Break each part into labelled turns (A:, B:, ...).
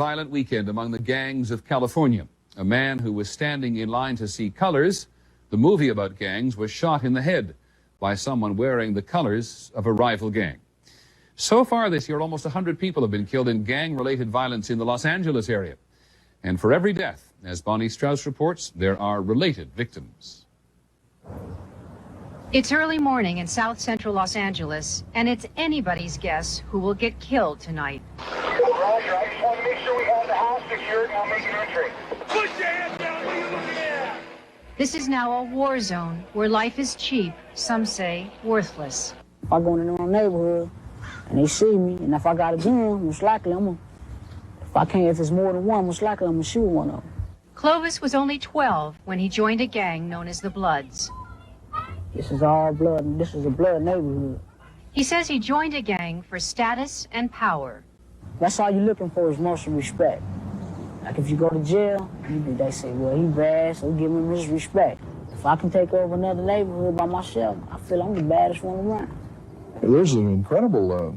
A: Violent weekend among the gangs of California. A man who was standing in line to see Colors, the movie about gangs, was shot in the head by someone wearing the colors of a rival gang. So far this year, almost 100 people have been killed in gang-related violence in the Los Angeles area. And for every death, as Bonnie Strauss reports, there are related victims.
B: It's early morning in South Central Los Angeles, and it's anybody's guess who will get killed tonight.
C: Roger, I just want to make sure we have the house secured and I'll make an entry. Push your hands down, what are you looking at?
B: This is now a war zone where life is cheap, some say worthless.
D: If I go into my neighborhood and they see me, and if I got a gun, most likely if it's more than one, most likely I'm gonna shoot one of them.
B: Clovis was only 12 when he joined a gang known as the Bloods.
D: This is all blood, and this is a blood neighborhood.
B: He says he joined a gang for status and power.
D: That's all you're looking for is mutual respect. Like if you go to jail, they say, well, he bad, so give him his respect. If I can take over another neighborhood by myself, I feel I'm the baddest one around.
E: There's an incredible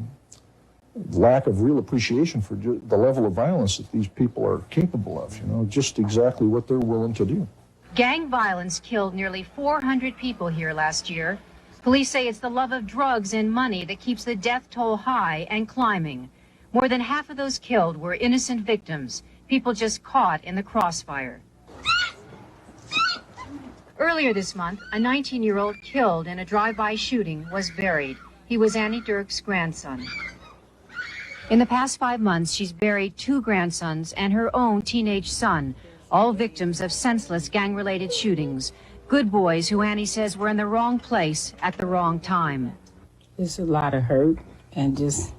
E: lack of real appreciation for the level of violence that these people are capable of, you know, just exactly what they're willing to do.
B: Gang violence killed nearly 400 people here last year. Police say it's the love of drugs and money that keeps the death toll high and climbing. More than half of those killed were innocent victims, people just caught in the crossfire. Earlier this month, a 19-year-old killed in a drive-by shooting was buried. He was Annie Dirks' grandson. In the past 5 months, she's buried 2 grandsons and her own teenage son, all victims of senseless gang-related shootings. Good boys who Annie says were in the wrong place at the wrong time.
F: It's a lot of hurt and it's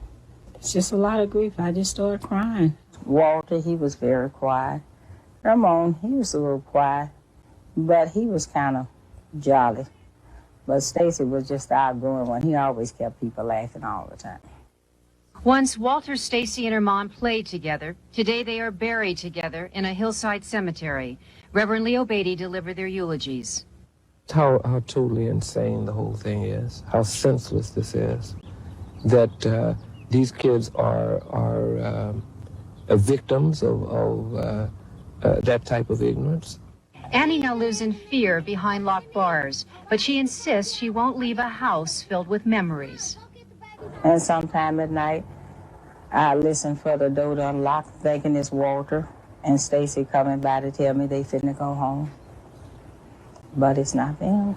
F: just a lot of grief. I just started crying.
D: Walter, he was very quiet. Ermond, he was a little quiet, but he was kind of jolly. But Stacy was just the outgoing one. He always kept people laughing all the time.
B: Once Walter, Stacy, and Ermond played together. Today they are buried together in a hillside cemetery. Reverend Leo Batie delivered their eulogies.
G: How totally insane the whole thing is, how senseless this is, that these kids are victims of that type of ignorance.
B: Annie now lives in fear behind locked bars, but she insists she won't leave a house filled with memories.
D: And sometime at night, I listen for the door to unlock, thinking it's Walter and Stacy coming by to tell me they finna go home. But it's not them.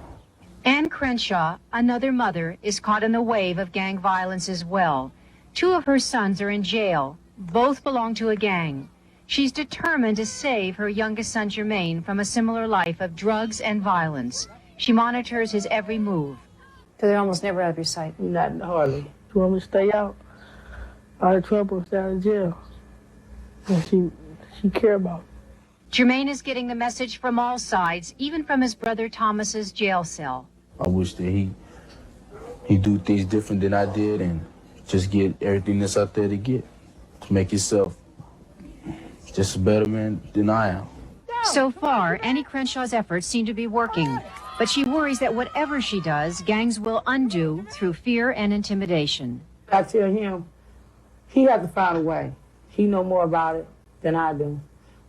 B: Ann Crenshaw, another mother, is caught in the wave of gang violence as well. 2 of her sons are in jail. Both belong to a gang. She's determined to save her youngest son, Jermaine, from a similar life of drugs and violence. She monitors his every move. So they're almost never out of your sight.
D: Not hardly. She want me to stay out of trouble, stay out of jail. And she care about it.
B: Jermaine is getting the message from all sides, even from his brother Thomas's jail cell.
H: I wish that he do things different than I did and just get everything that's out there to get. To make yourself just a better man than I am.
B: So far, Annie Crenshaw's efforts seem to be working, but she worries that whatever she does, gangs will undo through fear and intimidation.
D: I tell him, he has to find a way. He know more about it than I do.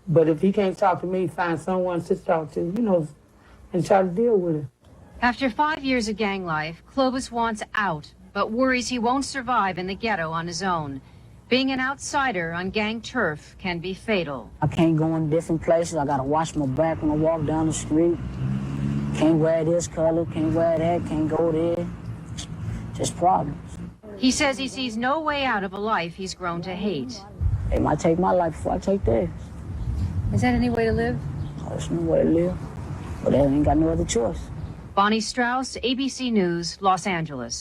D: But if he can't talk to me, find someone to talk to, you know, and try to deal with it.
B: After 5 years of gang life, Clovis wants out, but worries he won't survive in the ghetto on his own. Being an outsider on gang turf can be fatal.
D: I can't go in different places. I gotta watch my back when I walk down the street. Can't wear this color, can't wear that, can't go there. Just problems.
B: He says he sees no way out of a life he's grown to hate.
D: They might take my life before I take theirs.
B: Is that any way to live?
D: Oh, there's no way to live. But they ain't got no other choice.
B: Bonnie Strauss, ABC News, Los Angeles.